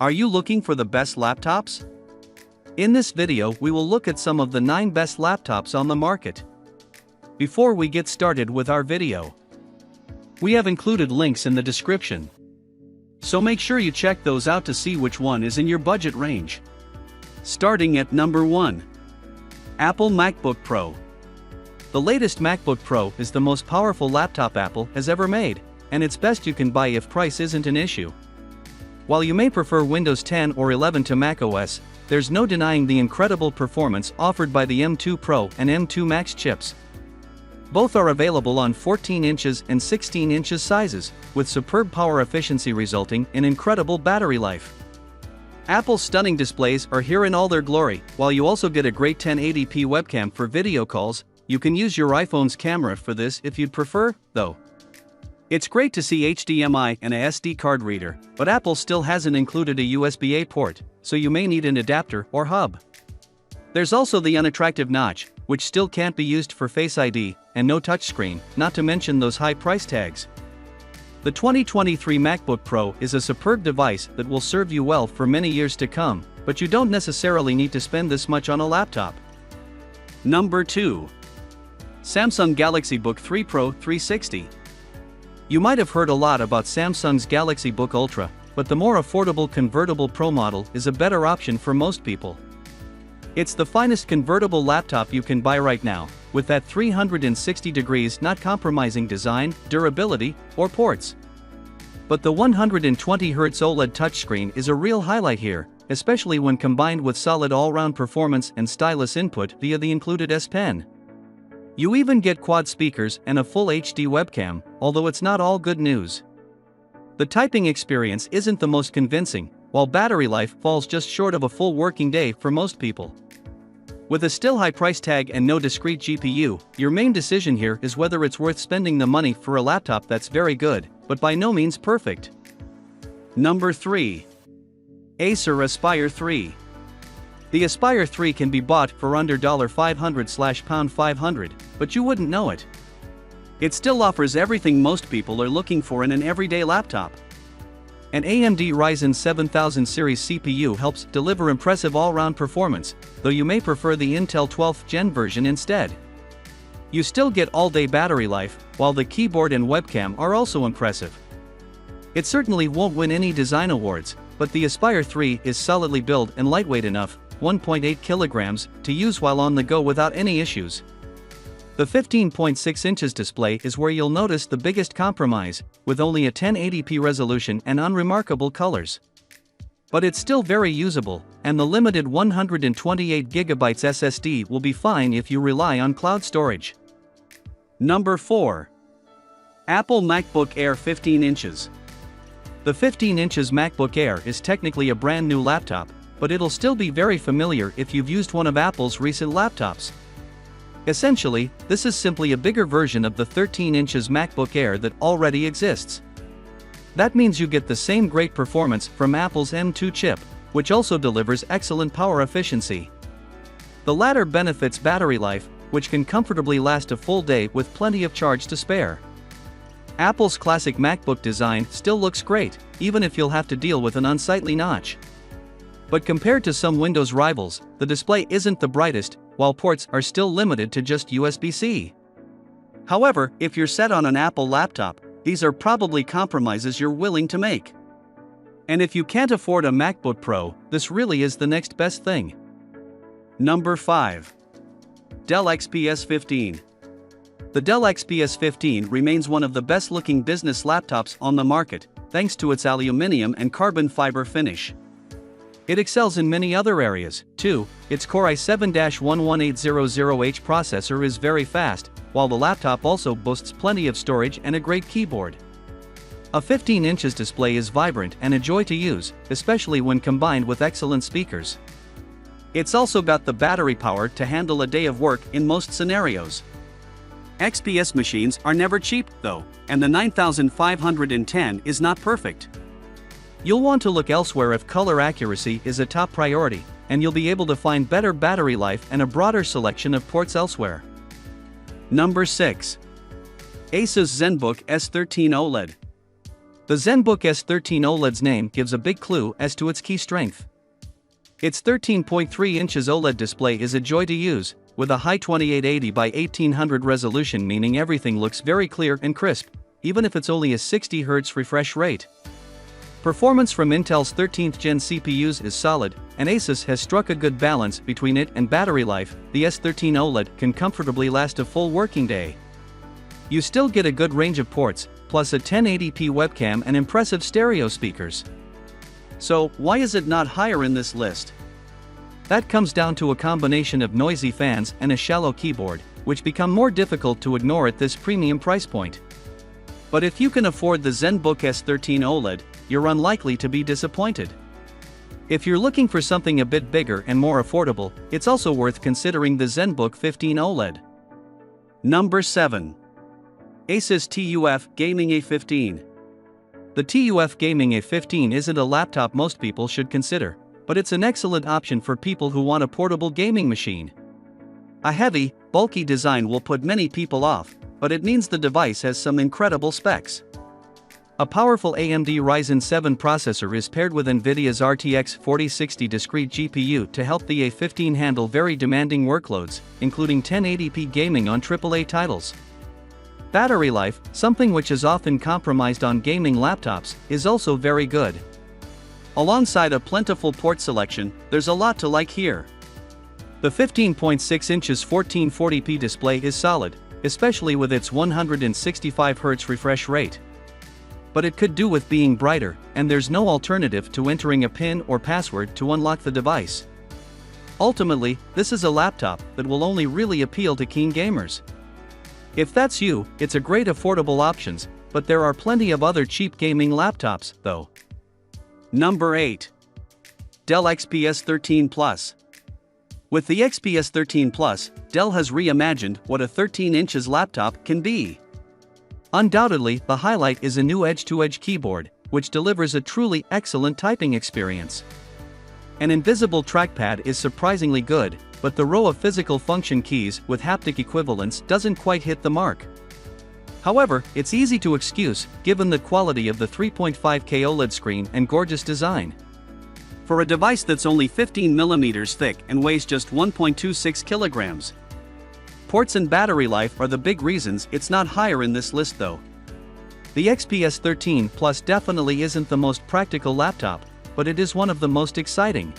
Are you looking for the best laptops? In this video, we will look at some of the 9 best laptops on the market. Before we get started with our video, we have included links in the description, so make sure you check those out to see which one is in your budget range. Starting at number 1. Apple MacBook Pro. The latest MacBook Pro is the most powerful laptop Apple has ever made, and it's best you can buy if price isn't an issue. While you may prefer Windows 10 or 11 to macOS, there's no denying the incredible performance offered by the M2 Pro and M2 Max chips. Both are available on 14 inches and 16 inches sizes, with superb power efficiency resulting in incredible battery life. Apple's stunning displays are here in all their glory. While you also get a great 1080p webcam for video calls, you can use your iPhone's camera for this if you'd prefer, though. It's great to see HDMI and a SD card reader, but Apple still hasn't included a USB-A port, so you may need an adapter or hub. There's also the unattractive notch, which still can't be used for Face ID, and no touchscreen, not to mention those high price tags. The 2023 MacBook Pro is a superb device that will serve you well for many years to come, but you don't necessarily need to spend this much on a laptop. Number 2. Samsung Galaxy Book 3 Pro 360. You might have heard a lot about Samsung's Galaxy Book Ultra, but the more affordable convertible Pro model is a better option for most people. It's the finest convertible laptop you can buy right now, with that 360 degrees not compromising design, durability, or ports. But the 120Hz OLED touchscreen is a real highlight here, especially when combined with solid all-round performance and stylus input via the included S Pen. You even get quad speakers and a full HD webcam, although it's not all good news. The typing experience isn't the most convincing, while battery life falls just short of a full working day for most people. With a still high price tag and no discrete GPU, your main decision here is whether it's worth spending the money for a laptop that's very good, but by no means perfect. Number 3. Acer Aspire 3. The Aspire 3 can be bought for under $500/$500, but you wouldn't know it. It still offers everything most people are looking for in an everyday laptop. An AMD Ryzen 7000 series CPU helps deliver impressive all-round performance, though you may prefer the Intel 12th Gen version instead. You still get all-day battery life, while the keyboard and webcam are also impressive. It certainly won't win any design awards, but the Aspire 3 is solidly built and lightweight enough, 1.8 kilograms, to use while on the go without any issues. The 15.6 inches display is where you'll notice the biggest compromise, with only a 1080p resolution and unremarkable colors. But it's still very usable, and the limited 128GB SSD will be fine if you rely on cloud storage. Number 4. Apple MacBook Air 15 inches. The 15 inches MacBook Air is technically a brand new laptop, but it'll still be very familiar if you've used one of Apple's recent laptops. Essentially, this is simply a bigger version of the 13 inches MacBook Air that already exists. That means you get the same great performance from Apple's M2 chip, which also delivers excellent power efficiency. The latter benefits battery life, which can comfortably last a full day with plenty of charge to spare. Apple's classic MacBook design still looks great, even if you'll have to deal with an unsightly notch. But compared to some Windows rivals, the display isn't the brightest, while ports are still limited to just USB-C. However, if you're set on an Apple laptop, these are probably compromises you're willing to make. And if you can't afford a MacBook Pro, this really is the next best thing. Number 5. Dell XPS 15. The Dell XPS 15 remains one of the best-looking business laptops on the market, thanks to its aluminum and carbon fiber finish. It excels in many other areas, too. Its Core i7-11800H processor is very fast, while the laptop also boasts plenty of storage and a great keyboard. A 15 inches display is vibrant and a joy to use, especially when combined with excellent speakers. It's also got the battery power to handle a day of work in most scenarios. XPS machines are never cheap, though, and the 9510 is not perfect. You'll want to look elsewhere if color accuracy is a top priority, and you'll be able to find better battery life and a broader selection of ports elsewhere. Number 6. Asus Zenbook S13 OLED. The Zenbook S13 OLED's name gives a big clue as to its key strength. Its 13.3 inches OLED display is a joy to use, with a high 2880 by 1800 resolution, meaning everything looks very clear and crisp, even if it's only a 60 Hz refresh rate. Performance from Intel's 13th gen CPUs is solid, and Asus has struck a good balance between it and battery life. The S13 OLED can comfortably last a full working day. You still get a good range of ports, plus a 1080p webcam and impressive stereo speakers. So, why is it not higher in this list? That comes down to a combination of noisy fans and a shallow keyboard, which become more difficult to ignore at this premium price point. But if you can afford the Zenbook S13 OLED, you're unlikely to be disappointed. If you're looking for something a bit bigger and more affordable, it's also worth considering the Zenbook 15 OLED. Number 7. Asus TUF Gaming A15. The TUF Gaming A15 isn't a laptop most people should consider, but it's an excellent option for people who want a portable gaming machine. A heavy, bulky design will put many people off, but it means the device has some incredible specs. A powerful AMD Ryzen 7 processor is paired with NVIDIA's RTX 4060 discrete GPU to help the A15 handle very demanding workloads, including 1080p gaming on AAA titles. Battery life, something which is often compromised on gaming laptops, is also very good. Alongside a plentiful port selection, there's a lot to like here. The 15.6 inches 1440p display is solid, especially with its 165 Hz refresh rate. But it could do with being brighter, and there's no alternative to entering a PIN or password to unlock the device. Ultimately, this is a laptop that will only really appeal to keen gamers. If that's you, it's a great affordable options, but there are plenty of other cheap gaming laptops, though. Number 8. Dell XPS 13 Plus. With the XPS 13 Plus, Dell has reimagined what a 13 inches laptop can be. Undoubtedly, the highlight is a new edge-to-edge keyboard, which delivers a truly excellent typing experience. An invisible trackpad is surprisingly good, but the row of physical function keys with haptic equivalents doesn't quite hit the mark. However, it's easy to excuse, given the quality of the 3.5K OLED screen and gorgeous design. For a device that's only 15mm thick and weighs just 1.26 kilograms. Ports and battery life are the big reasons it's not higher in this list though. The XPS 13 Plus definitely isn't the most practical laptop, but it is one of the most exciting.